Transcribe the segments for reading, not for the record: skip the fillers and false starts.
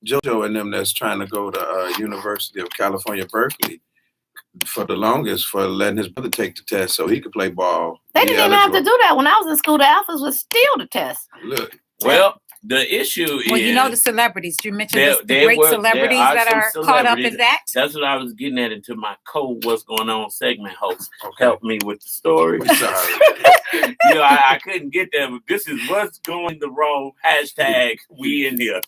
JoJo and them that's trying to go to University of California, Berkeley, for the longest for letting his brother take the test so he could play ball. They didn't even have to do that. When I was in school, the alphas was still the test. Look. Well, the issue is... Well, you know the celebrities. You mentioned the great celebrities that are caught up in that. That's what I was getting at into my What's Going On segment host. Okay. Help me with the story. Sorry. I couldn't get there, but this is what's going the wrong. # we in here.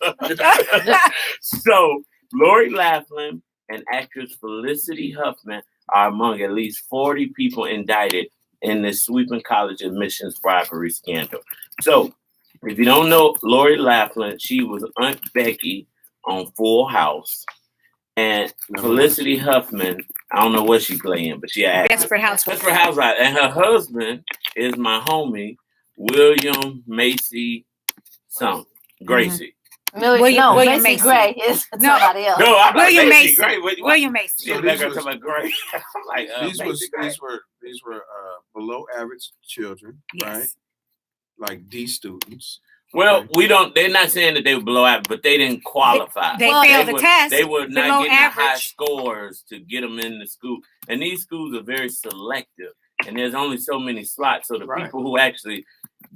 So, Lori Laughlin and actress Felicity Huffman are among at least 40 people indicted in this sweeping college admissions bribery scandal. So, if you don't know Lori Laughlin, she was Aunt Becky on Full House. And Felicity Huffman, I don't know what she playing, but she had Desperate Housewives. Desperate Housewives. And her husband is my homie, William Macy Gracie. William Macy Gray is somebody else. No, I'm William Macy. Gray. William Macy. So these were below average children, right? Like D students. Well, they're not saying that they were below average, but they didn't qualify. They failed the test. They were not getting the high scores to get them in the school. And these schools are very selective. And there's only so many slots. So the people who actually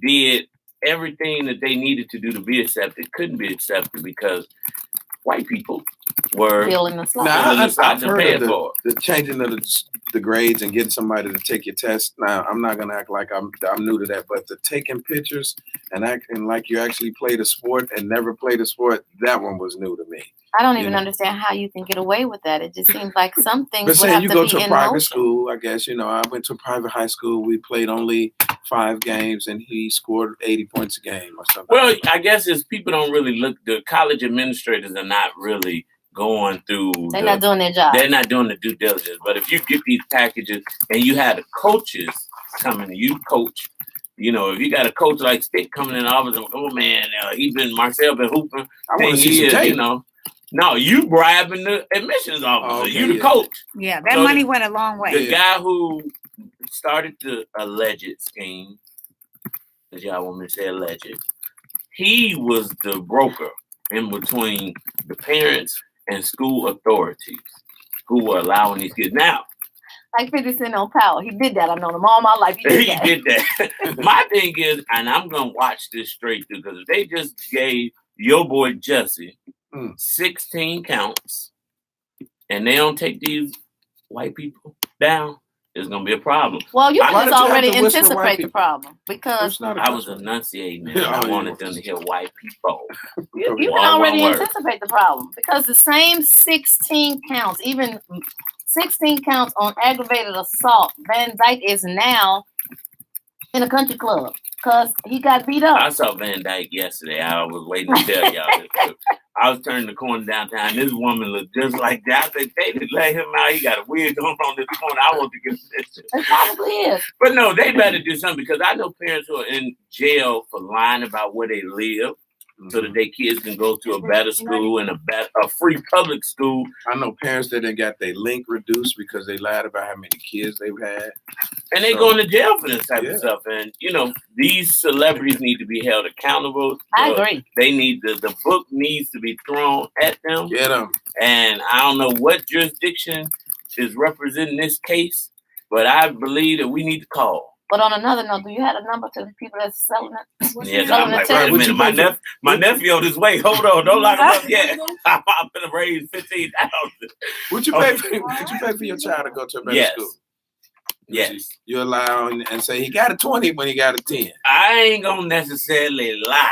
did everything that they needed to do to be accepted couldn't be accepted because white people were filling the slots. Now, I've heard of the changing of the grades and getting somebody to take your test. Now, I'm not gonna act like I'm new to that, but the taking pictures and acting like you actually played a sport and never played a sport, that one was new to me. I don't even understand how you can get away with that. It just seems like some things. But saying you go to a private motion. school, I guess I went to a private high school. We played only 5 games, and he scored 80 points a game or something. Well, I guess it's people don't really look. The college administrators are not really going through. They're not doing their job. They're not doing the due diligence. But if you get these packages and you have the coaches coming, you coach. If you got a coach like Stick coming in the office, and, oh man, Marcel been hooping. I want to see some tape. No, you bribing the admissions officer. You the coach. Yeah, that money went a long way. The guy who started the alleged scheme, because y'all want me to say alleged, he was the broker in between the parents and school authorities who were allowing these kids. Now, like 50 Cent on Power. He did that. I've known him all my life. He did that. My thing is, and I'm going to watch this straight through, because if they just gave your boy Jesse 16 counts and they don't take these white people down, there's going to be a problem. Well, you can just already anticipate the problem because I was enunciating and I wanted them to hear white people. You can already anticipate the problem because the same 16 counts, even 16 counts on aggravated assault, Van Dyke is now in a country club because he got beat up. I saw Van Dyke yesterday. I was waiting to tell y'all this. I was turning the corner downtown. This woman looked just like that. I said, they didn't let him out. He got a wig on this corner. I want to get this. It probably is. But no, they better do something because I know parents who are in jail for lying about where they live so that their kids can go to a better school and a free public school. I know parents that didn't got their link reduced because they lied about how many kids they've had. And they going to jail for this type of stuff. And, these celebrities need to be held accountable. I agree. They need the book needs to be thrown at them. Get them. And I don't know what jurisdiction is representing this case, but I believe that we need to call. But on another note, do you have a number to the people that's selling it? Yes, I'm like, wait a minute. My nephew on his way. Hold on. Don't lock him up yet. I'm going to raise $15,000. Would you pay for your child to go to a better school? Yes. You allow and say he got a 20 when he got a 10. I ain't going to necessarily lie.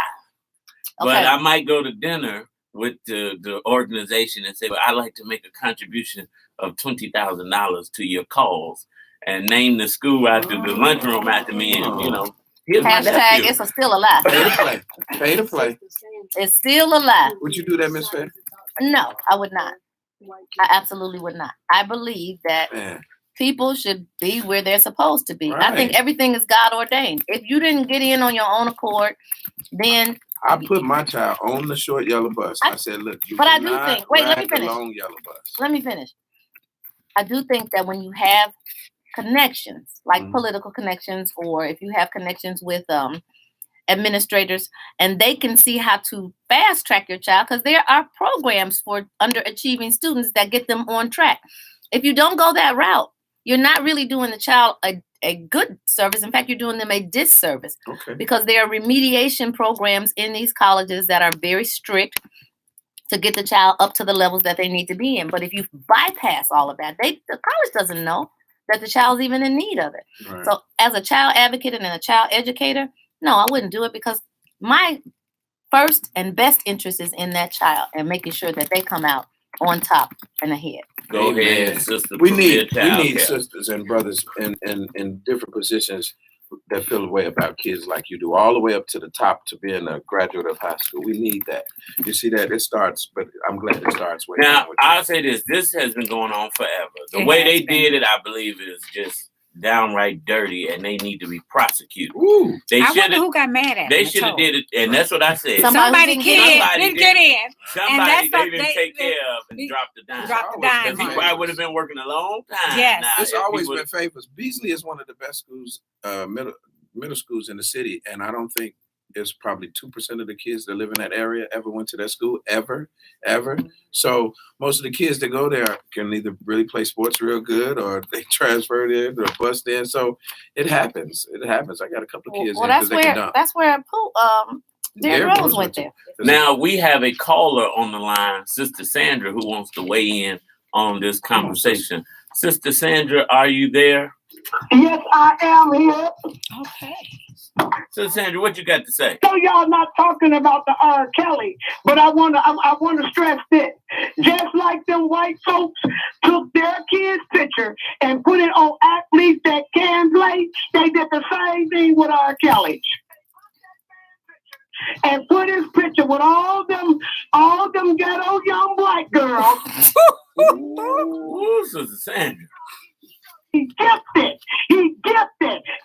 But I might go to dinner with the organization and say, well, I'd like to make a contribution of $20,000 to your cause. And name the school after the lunchroom after me, and hashtag it's still a lie. Pay to play. It's still a lie. Would you do that, Miss Faye? No, I would not. I absolutely would not. I believe that people should be where they're supposed to be. Right. I think everything is God ordained. If you didn't get in on your own accord, then I put my child on the short yellow bus. I said, look, but I do think. Wait, let me finish. Long yellow bus. Let me finish. I do think that when you have connections, like political connections, or if you have connections with administrators, and they can see how to fast track your child, because there are programs for underachieving students that get them on track. If you don't go that route, you're not really doing the child a good service. In fact, you're doing them a disservice. Okay. Because there are remediation programs in these colleges that are very strict to get the child up to the levels that they need to be in. But if you bypass all of that, the college doesn't know that the child's even in need of it. Right. So as a child advocate and a child educator, no, I wouldn't do it, because my first and best interest is in that child and making sure that they come out on top and ahead. Go ahead, sister. We need sisters and brothers in different positions that feel the way about kids like you do, all the way up to the top to being a graduate of high school. We need that. You see that? It starts, but I'm glad it starts way now. I'll say this: this has been going on forever. The way they did it, I believe, is just downright dirty, and they need to be prosecuted. Ooh. I wonder who got mad at They should have did it, and that's what I said. Somebody didn't get in. Somebody they didn't take care of and drop the dime. Because he probably would have been working a long time. Yes. It's always been favors. Beasley is one of the best schools, middle schools in the city, and I don't think it's probably 2% of the kids that live in that area ever went to that school, ever. So most of the kids that go there can either really play sports real good, or they transferred in or bust in. So it happens. I got a couple of kids. Well, that's where Derrick Rose went there. Now we have a caller on the line, Sister Sandra, who wants to weigh in on this conversation. Sister Sandra, are you there? Yes, I am here. Okay. So Sandra, what you got to say? So y'all not talking about the R. Kelly, but I want to stress this. Just like them white folks took their kid's picture and put it on athletes that can play, they did the same thing with R. Kelly. And put his picture with all them ghetto young black girls. Ooh, Sister Sandra. He gifted,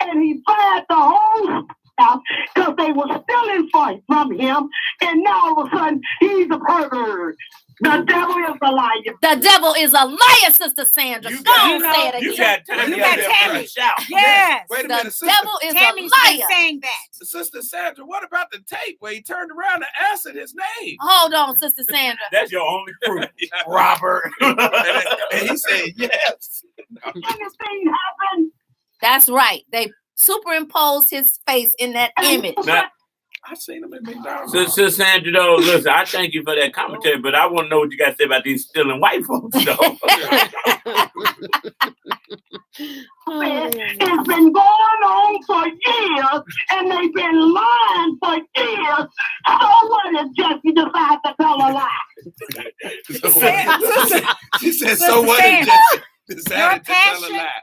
and he fired the whole staff because they were stealing from him, and now all of a sudden he's a pervert. The devil is a liar. The devil is a liar, Sister Sandra. Don't say it again. You got Tammy. Yes. Wait a minute, the devil is Tammy's a liar. been saying that. Sister Sandra, what about the tape where he turned around and answered his name? Hold on, Sister Sandra. That's your only proof, Robert. And he said yes. Can this thing happen? That's right. They superimposed his face in that image. Now, I seen him at McDonald's. Sister Sandra, though, listen, I thank you for that commentary, but I want to know what you got to say about these stealing white folks, though. It's been going on for years, and they've been lying for years. So what if Jesse decides to tell a lie? She said, so what if Jesse decided to tell a lie?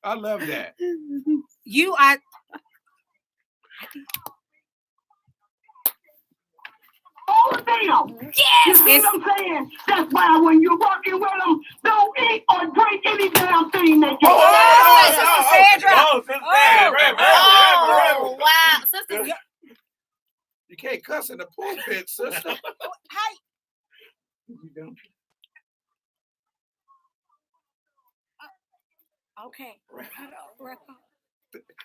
I love that. You are... All of them. Yes. You see what I'm saying? That's why when you're working with them, don't eat or drink any damn thing they get. Sister Sandra. Oh, wow. Sister, you can't cuss in the pulpit, sister. Hi. Okay.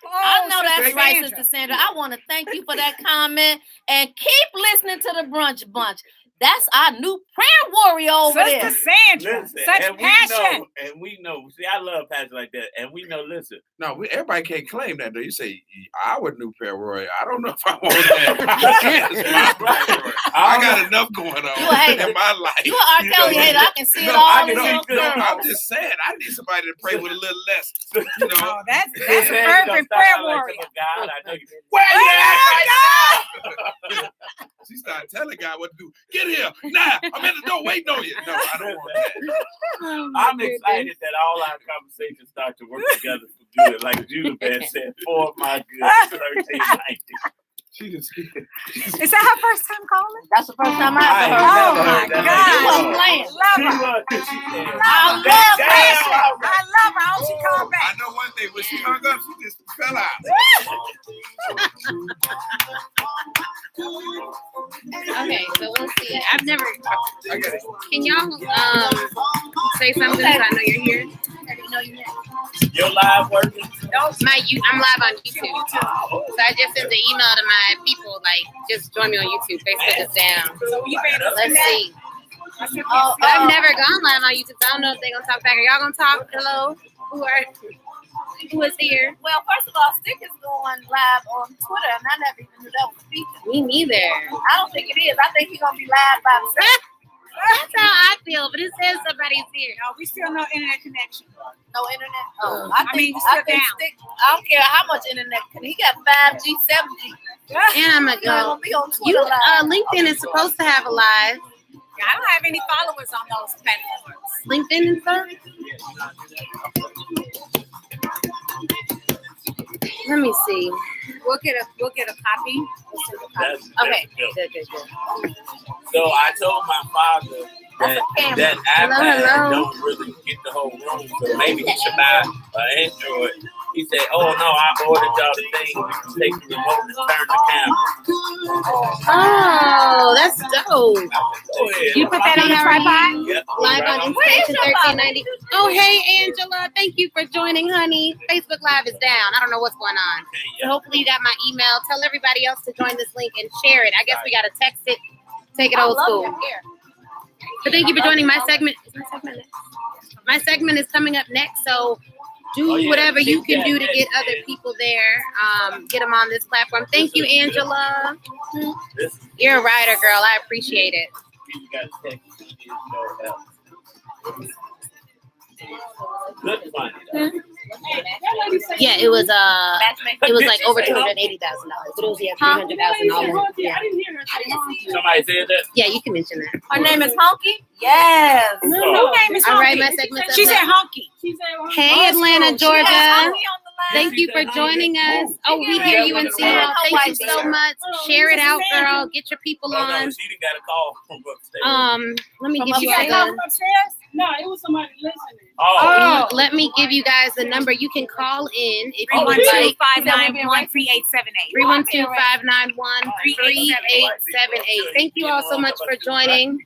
I know that's right, Sister Sandra. I want to thank you for that comment, and keep listening to the Brunch Bunch. That's our new prayer warrior over there. Sister Sandra, such passion. We know. See, I love passion like that. And we know, listen. No, everybody can't claim that, though. You say, our new prayer warrior. I don't know if I want that. It's my prayer warrior. I got enough going on in my life. You an R. Kelly hater. I can see it all in your girl. I'm just saying, I need somebody to pray with a little less. You know, oh, that's a fervent prayer warrior. God, I know you. Where you at? She started telling God what to do. Get here now. I'm at the door waiting on you. No, I don't want that. I'm excited that all our conversations start to work together for good. Like Judah said, for my good, 1390. Is that her first time calling? That's the first time I ever heard. Oh my God! You wasn't playing. I love her. I love her. I hope she called back. I know one thing. When she hung up, she just fell out. Okay, so we'll see. I've never. Can y'all say something? I know you're here. Your live working. I'm live on YouTube. So I just sent the email to my people, like, just join me on YouTube. Facebook is down. Let's see. I've never gone live on YouTube. So I don't know if they're gonna talk back. Are y'all gonna talk? Hello? Who is here? Well, first of all, Stick is going live on Twitter, and I never even knew that was a feature. Me neither. I don't think it is. I think he's gonna be live by himself. That's how I feel, but it says somebody's here. No, we still no internet connection. No internet. Oh, I mean, you still down. Stick. I don't care how much internet. He got 5G, 7G. And I'm gonna go. Be on Twitter live. LinkedIn is supposed to have a live. I don't have any followers on those platforms. LinkedIn and stuff. Let me see. We'll get a copy. Okay. Good. So I told my father that iPad don't really get the whole room, so maybe he should buy an Android. He said, "Oh no, I ordered y'all the thing. You can take the remote and turn the camera." Oh, that's dope. You put that on a tripod? Yep. Live on Instation 1390. Oh, hey, Angela. Thank you for joining, honey. Facebook Live is down. I don't know what's going on. So hopefully you got my email. Tell everybody else to join this link and share it. I guess we got to text it. Take it old school. So thank you for joining my segment. My segment is coming up next. So do whatever you can do to get other people there. Get them on this platform. Thank you, Angela. You're a writer, girl. I appreciate it. Yeah, it was like over $280,000, but it was $300,000. Yeah. Somebody said that? Yeah, you can mention that. Her name is Honky? Yes. Her name is Honky. All right, my segment's up. She said Honky. Hey, Atlanta, Georgia. Thank you for joining us. Oh, we hear you and see you all. Thank you so much. Share it out, girl. Get your people on. She got a call from upstairs. Let me give you all the. No, it was somebody listening. Let me give you guys the number. You can call in if you would 312-591-3878. 312-591-3878. Thank you all so much for joining.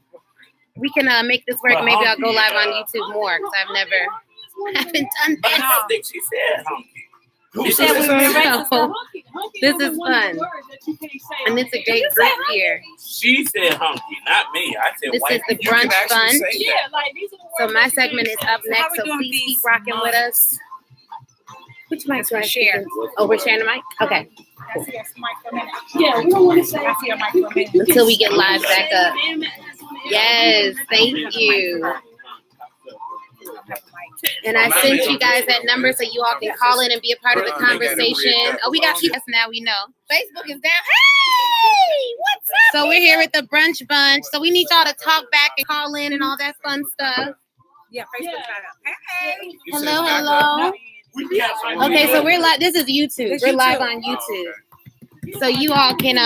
We can make this work. Maybe I'll go live on YouTube more because I haven't done I that. think she said Honky. This is fun. And it's a great group here. She said Honky, not me. I said This white. is the brunch fun. Yeah, like these are the So words my that you segment is can't up say. next, so please keep rocking with us. Which mic do I share? Oh, we're sharing the mic? Okay. Yeah, we don't want to say Until we get live back up. Yes, thank you. And I sent you guys that number so you all can call in and be a part of the conversation. Oh, we got people now, we know. Facebook is down. Hey, what's up? So we're here with the brunch bunch. So we need y'all to talk back and call in and all that fun stuff. Yeah, Facebook got up. Hey. Hello. Okay, so we're live. This is YouTube. We're live on YouTube. So you all can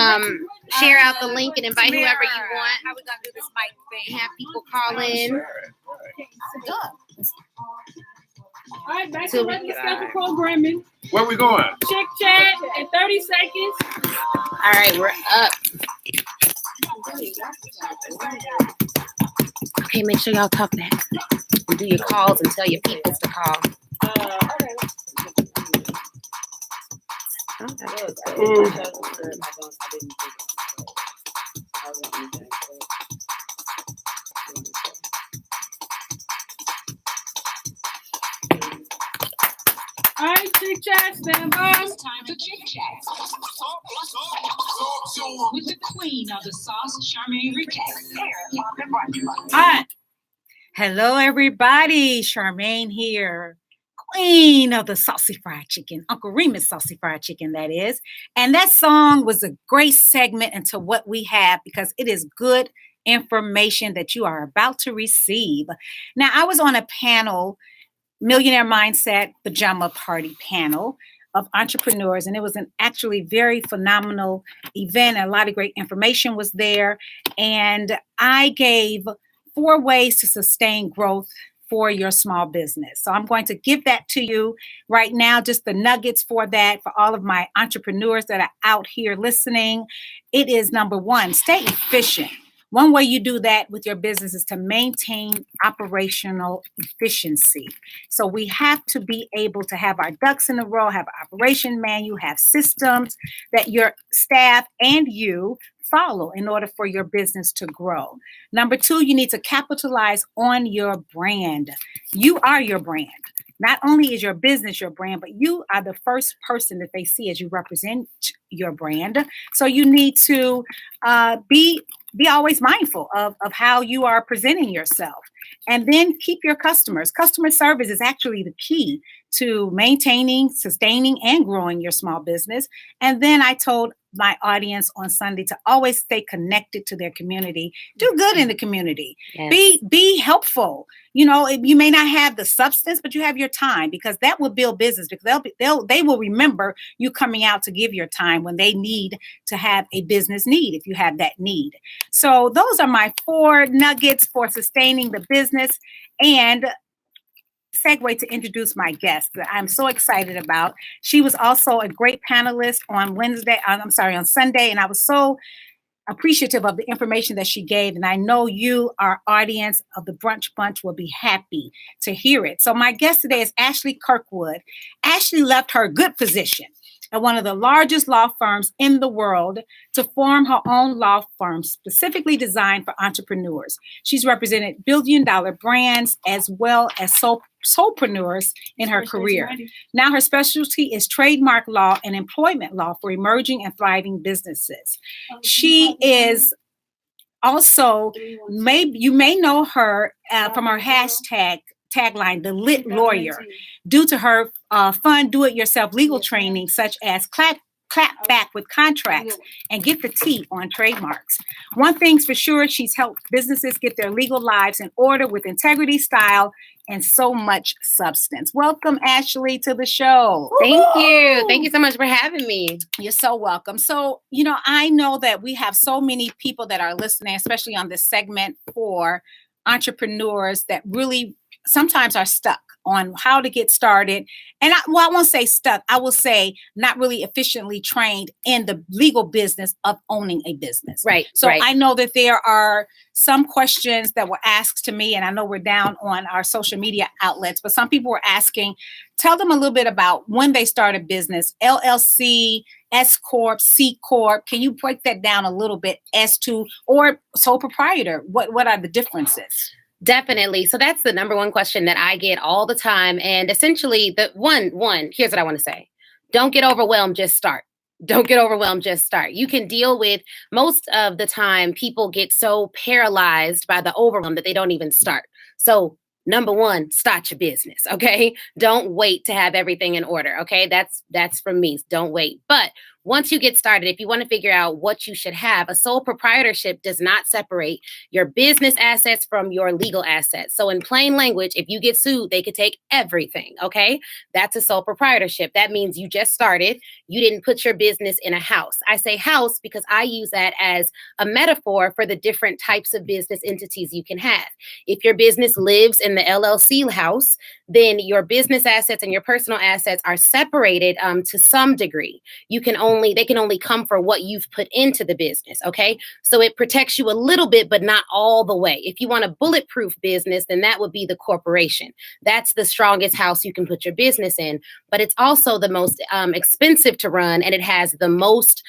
share out the link and invite whoever you want. How we gonna do this mic thing? Have people call in. All right, back to regular schedule programming. Where we going? Chick chat in 30 seconds. All right, we're up. Okay, make sure y'all talk back. And do your calls and tell your peoples to call. All right, Chick chat, stand by. It's time for Chick Chat. With the queen of the sauce, Charmaine Riquet. Hi. Hello, everybody. Charmaine here. Queen of the saucy fried chicken. Uncle Remus saucy fried chicken, that is. And that song was a great segment into what we have because it is good information that you are about to receive. Now, I was on a panel, Millionaire Mindset Pajama Party panel of entrepreneurs, and it was an actually very phenomenal event. A lot of great information was there, and I gave 4 ways to sustain growth for your small business. So I'm going to give that to you right now, just the nuggets for that, for all of my entrepreneurs that are out here listening. It is number 1, stay efficient. One way you do that with your business is to maintain operational efficiency. So we have to be able to have our ducks in a row, have an operation manual, have systems that your staff and you follow in order for your business to grow. Number two, you need to capitalize on your brand. You are your brand. Not only is your business your brand, but you are the first person that they see as you represent your brand. So you need to be always mindful of how you are presenting yourself. And then keep your customers. Customer service is actually the key to maintaining, sustaining, and growing your small business. And then I told my audience on Sunday to always stay connected to their community. Do good in the community. Yes. Be helpful. You know, you may not have the substance, but you have your time, because that will build business, because they will remember you coming out to give your time when they need to have a business need, if you have that need. So those are my 4 nuggets for sustaining the business. And segue to introduce my guest that I'm so excited about. She was also a great panelist on on Sunday, and I was so appreciative of the information that she gave. And I know you, our audience of the Brunch Bunch, will be happy to hear it. So my guest today is Ashley Kirkwood. Ashley left her good position at one of the largest law firms in the world to form her own law firm specifically designed for entrepreneurs. She's represented billion-dollar brands as well as solopreneurs in her career. Now her specialty is trademark law and employment law for emerging and thriving businesses. She is also, you may know her from her tagline, the Lit Lawyer, due to her fun do-it-yourself legal training, such as clap back with contracts and get the tea on trademarks. One thing's for sure, she's helped businesses get their legal lives in order with integrity, style, and so much substance. Welcome, Ashley, to the show. Thank you. Thank you so much for having me. You're so welcome. So, I know that we have so many people that are listening, especially on this segment for entrepreneurs that really sometimes are stuck on how to get started. And I won't say stuck. I will say not really efficiently trained in the legal business of owning a business. Right. So I know that there are some questions that were asked to me, and I know we're down on our social media outlets, but some people were asking, tell them a little bit about when they start a business, LLC, S Corp, C Corp. Can you break that down a little bit as to, or sole proprietor? What are the differences? Definitely. So that's the number one question that I get all the time. And essentially the one, here's what I want to say. Don't get overwhelmed, just start. Don't get overwhelmed, just start. You can deal with, most of the time, people get so paralyzed by the overwhelm that they don't even start. So number one, start your business. Okay. Don't wait to have everything in order. Okay. That's from me. Don't wait. But once you get started, if you want to figure out what you should have, a sole proprietorship does not separate your business assets from your legal assets. So in plain language, if you get sued, they could take everything. Okay. That's a sole proprietorship. That means you just started. You didn't put your business in a house. I say house because I use that as a metaphor for the different types of business entities you can have. If your business lives in the LLC house, then your business assets and your personal assets are separated to some degree. They can only come for what you've put into the business. Okay. So it protects you a little bit, but not all the way. If you want a bulletproof business, then that would be the corporation. That's the strongest house you can put your business in, but it's also the most expensive to run, and it has the most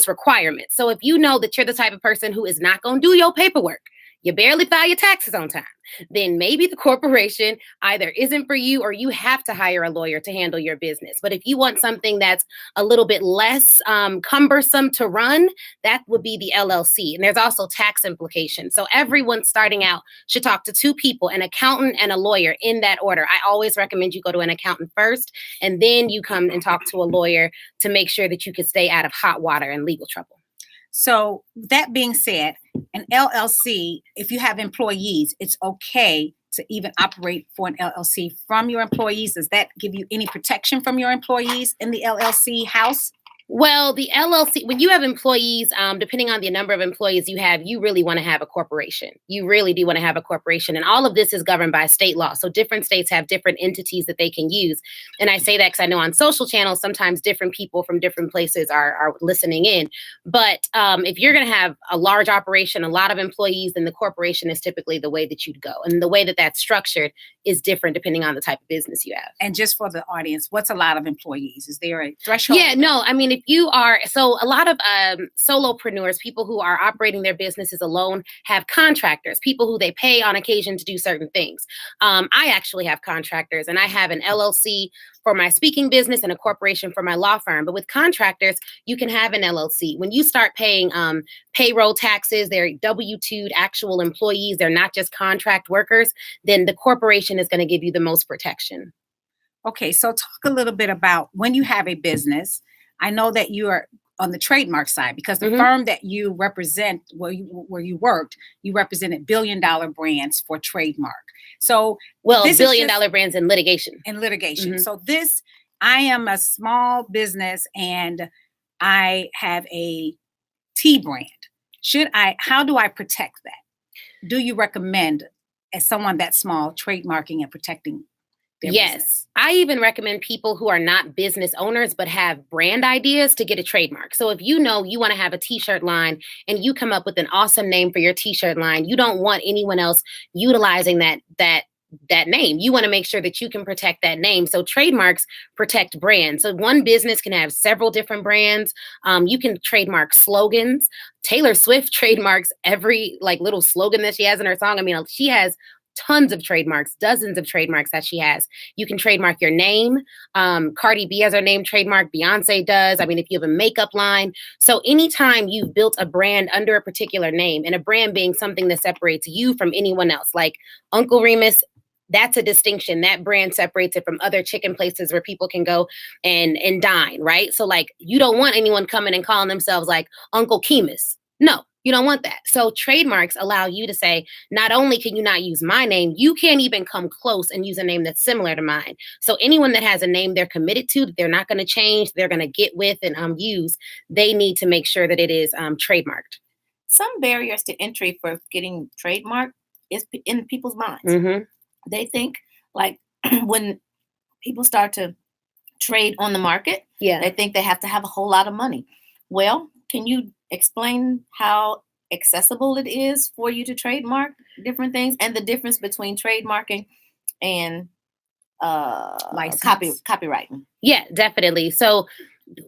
requirements. So if you know that you're the type of person who is not going to do your paperwork, you barely file your taxes on time, then maybe the corporation either isn't for you or you have to hire a lawyer to handle your business. But if you want something that's a little bit less cumbersome to run, that would be the LLC. And there's also tax implications. So everyone starting out should talk to 2 people, an accountant and a lawyer, in that order. I always recommend you go to an accountant first, and then you come and talk to a lawyer to make sure that you can stay out of hot water and legal trouble. So that being said, an LLC, if you have employees, it's okay to even operate for an LLC from your employees. Does that give you any protection from your employees in the LLC house? Well, the LLC, when you have employees, depending on the number of employees you have, you really want to have a corporation. You really do want to have a corporation. And all of this is governed by state law. So different states have different entities that they can use. And I say that because I know on social channels, sometimes different people from different places are listening in. But if you're going to have a large operation, a lot of employees, then the corporation is typically the way that you'd go. And the way that that's structured is different depending on the type of business you have. And just for the audience, what's a lot of employees? Is there a threshold? Yeah, no, I mean, if you are, so a lot of solopreneurs, people who are operating their businesses alone, have contractors, people who they pay on occasion to do certain things. I actually have contractors, and I have an LLC for my speaking business and a corporation for my law firm. But with contractors, you can have an LLC. When you start paying payroll taxes, they're W-2'd actual employees, they're not just contract workers, then the corporation is going to give you the most protection. Okay, so talk a little bit about when you have a business. I know that you are on the trademark side because the firm that you represent, where you worked, you represented billion-dollar brands for trademark. So, well, billion-dollar brands in litigation. So I am a small business and I have a tea brand. How do I protect that? Do you recommend, as someone that small, trademarking and protecting? Yes. I even recommend people who are not business owners but have brand ideas to get a trademark. So if you know you want to have a t-shirt line and you come up with an awesome name for your t-shirt line, you don't want anyone else utilizing that name. You want to make sure that you can protect that name. So trademarks protect brands. So one business can have several different brands. You can trademark slogans. Taylor Swift trademarks every little slogan that she has in her song. I mean, she has tons of trademarks, dozens of trademarks that she has. You can trademark your name. Cardi B has her name trademark. Beyonce does. I mean, if you have a makeup line. So anytime you've built a brand under a particular name, and a brand being something that separates you from anyone else, like Uncle Remus, that's a distinction. That brand separates it from other chicken places where people can go and dine, right? So you don't want anyone coming and calling themselves like Uncle Kemus. No. You don't want that. So trademarks allow you to say, not only can you not use my name, you can't even come close and use a name that's similar to mine. So anyone that has a name they're committed to, that they're not going to change, they're going to get with and use, they need to make sure that it is trademarked. Some barriers to entry for getting trademarked is in people's minds. Mm-hmm. They think when people start to trade on the market, they think they have to have a whole lot of money. Well, can you explain how accessible it is for you to trademark different things and the difference between trademarking and copywriting? Yeah, definitely. So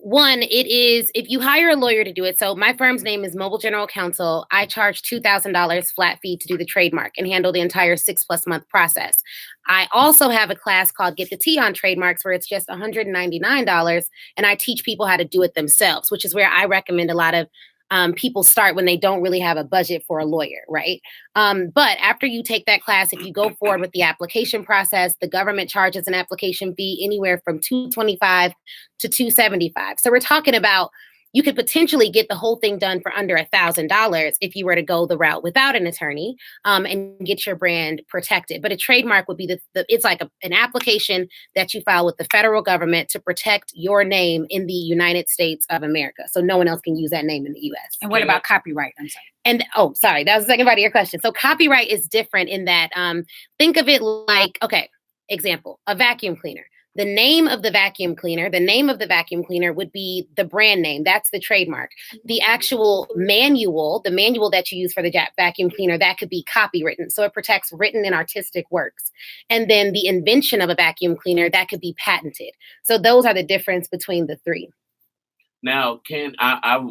one, it is, if you hire a lawyer to do it. So my firm's name is Mobile General Counsel. I charge $2,000 flat fee to do the trademark and handle the entire 6+ month process. I also have a class called Get the Tea on Trademarks where it's just $199. And I teach people how to do it themselves, which is where I recommend a lot of people start when they don't really have a budget for a lawyer, right? But after you take that class, if you go forward with the application process, the government charges an application fee anywhere from $225 to $275. So we're talking about, you could potentially get the whole thing done for under $1,000 if you were to go the route without an attorney and get your brand protected. But a trademark would be it's like an application that you file with the federal government to protect your name in the United States of America. So no one else can use that name in the U.S. And what about copyright? I'm sorry. And sorry, that was the second part of your question. So copyright is different in that, think of it like, okay, example, a vacuum cleaner. The name of the vacuum cleaner would be the brand name. That's the trademark. The actual manual, the manual that you use for the vacuum cleaner, that could be copywritten. So it protects written and artistic works. And then the invention of a vacuum cleaner, that could be patented. So those are the difference between the three. Now,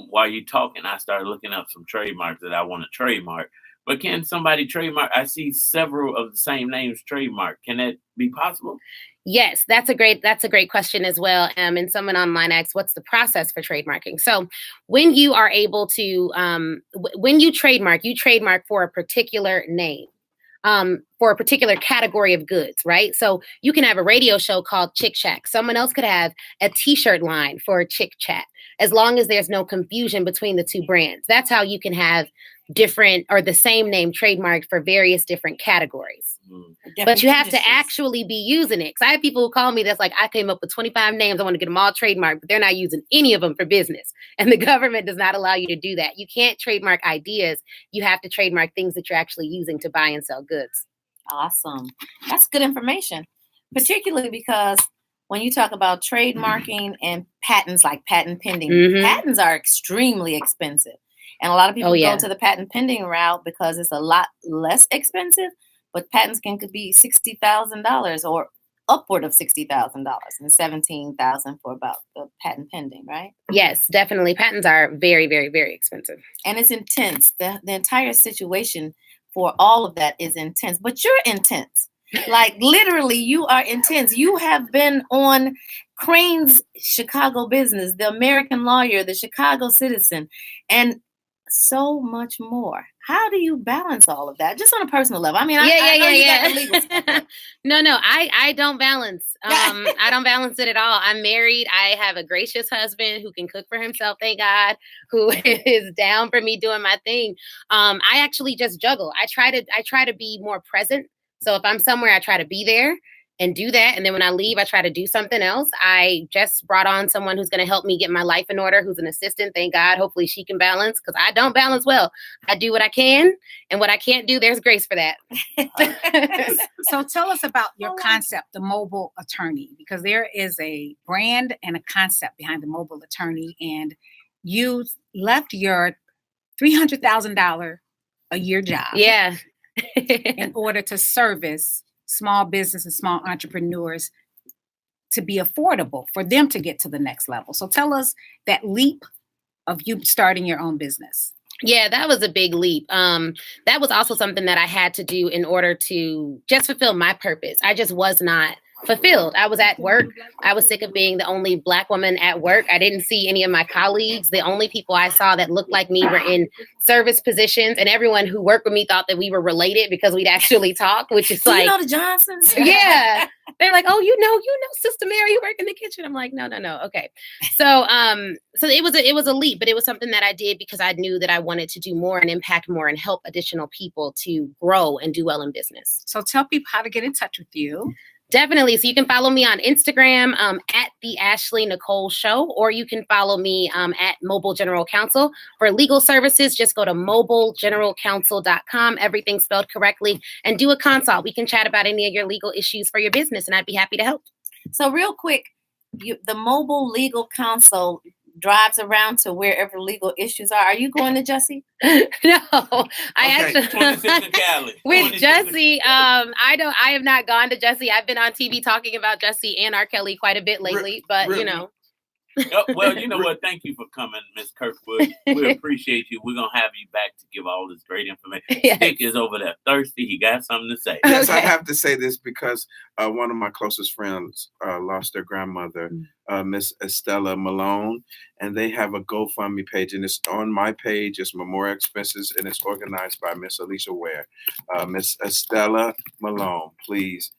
while you're talking, I started looking up some trademarks that I want to trademark. But can somebody trademark? I see several of the same names trademarked. Can that be possible? Yes, that's a great question as well. And someone online asked, what's the process for trademarking? So when you are able to, when you trademark for a particular name, for a particular category of goods, right? So you can have a radio show called Chick Shack. Someone else could have a t-shirt line for Chick Chat. as long as there's no confusion between the two brands. That's how you can have different or the same name trademarked for various different categories. But you have to actually be using it. Because I have people who call me that's like, I came up with 25 names. I want to get them all trademarked, but they're not using any of them for business. And the government does not allow you to do that. You can't trademark ideas. You have to trademark things that you're actually using to buy and sell goods. Awesome. That's good information, particularly because when you talk about trademarking and patents, like patent pending, patents are extremely expensive. And a lot of people go to the patent pending route because it's a lot less expensive, but patents can could be $60,000 or upward of $60,000 and $17,000 for about the patent pending, right? Yes, definitely. Patents are very, very, very expensive. And it's intense. The entire situation for all of that is intense, but you're intense. Like literally you are intense. You have been on Crane's Chicago Business, the American Lawyer, the Chicago Citizen, and so much more. How do you balance all of that? Just on a personal level. I mean, I know you got the legal stuff. No, I don't balance. I don't balance it at all. I'm married. I have a gracious husband who can cook for himself, thank God, who is down for me doing my thing. I actually just juggle. I try to be more present. So if I'm somewhere, I try to be there and do that. And then when I leave, I try to do something else. I just brought on someone who's going to help me get my life in order, who's an assistant. Thank God. Hopefully she can balance because I don't balance well. I do what I can, and what I can't do, there's grace for that. So tell us about your concept, the mobile attorney, because there is a brand and a concept behind the mobile attorney, and you left your $300,000 a year job. Yeah. In order to service small business and small entrepreneurs to be affordable for them to get to the next level. So tell us that leap of you starting your own business. Yeah, that was a big leap. That was also something that I had to do in order to just fulfill my purpose. I just was not fulfilled. I was at work. I was sick of being the only Black woman at work. I didn't see any of my colleagues. The only people I saw that looked like me were in service positions, and everyone who worked with me thought that we were related because we'd actually talk, which is like, you know the Johnsons? Yeah. They're like, oh, you know, Sister Mary, you work in the kitchen. I'm like, no. Okay. So it was a leap, but it was something that I did because I knew that I wanted to do more and impact more and help additional people to grow and do well in business. So tell people how to get in touch with you. Definitely. So you can follow me on Instagram at the Ashley Nicole Show, or you can follow me at Mobile General Counsel. For legal services, just go to mobilegeneralcounsel.com, everything spelled correctly, and do a consult. We can chat about any of your legal issues for your business, and I'd be happy to help. So real quick, the Mobile Legal Counsel drives around to wherever legal issues are. Are you going to Jussie? No, I actually 26 in Cali. with Jussie. I have not gone to Jussie. I've been on TV talking about Jussie and R. Kelly quite a bit lately, but you know. Well, you know what? Thank you for coming, Ms. Kirkwood. We appreciate you. We're going to have you back to give all this great information. Yes. Stick is over there thirsty. He got something to say. Yes, I Okay. have to say this because one of my closest friends lost their grandmother, Miss Estella Malone, and they have a GoFundMe page, and it's on my page. It's Memorial Expenses, and it's organized by Miss Alicia Ware. Miss Estella Malone, please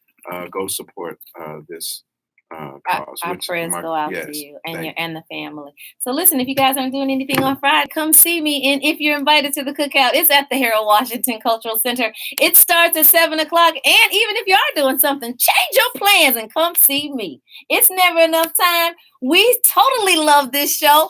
go support this cause. Our prayers go out to you and thank and the family. So listen, if you guys aren't doing anything on Friday, come see me. And if you're invited to the cookout, it's at the Harold Washington Cultural Center. It starts at 7:00. And even if you are doing something, change your plans and come see me. It's never enough time. We totally love this show.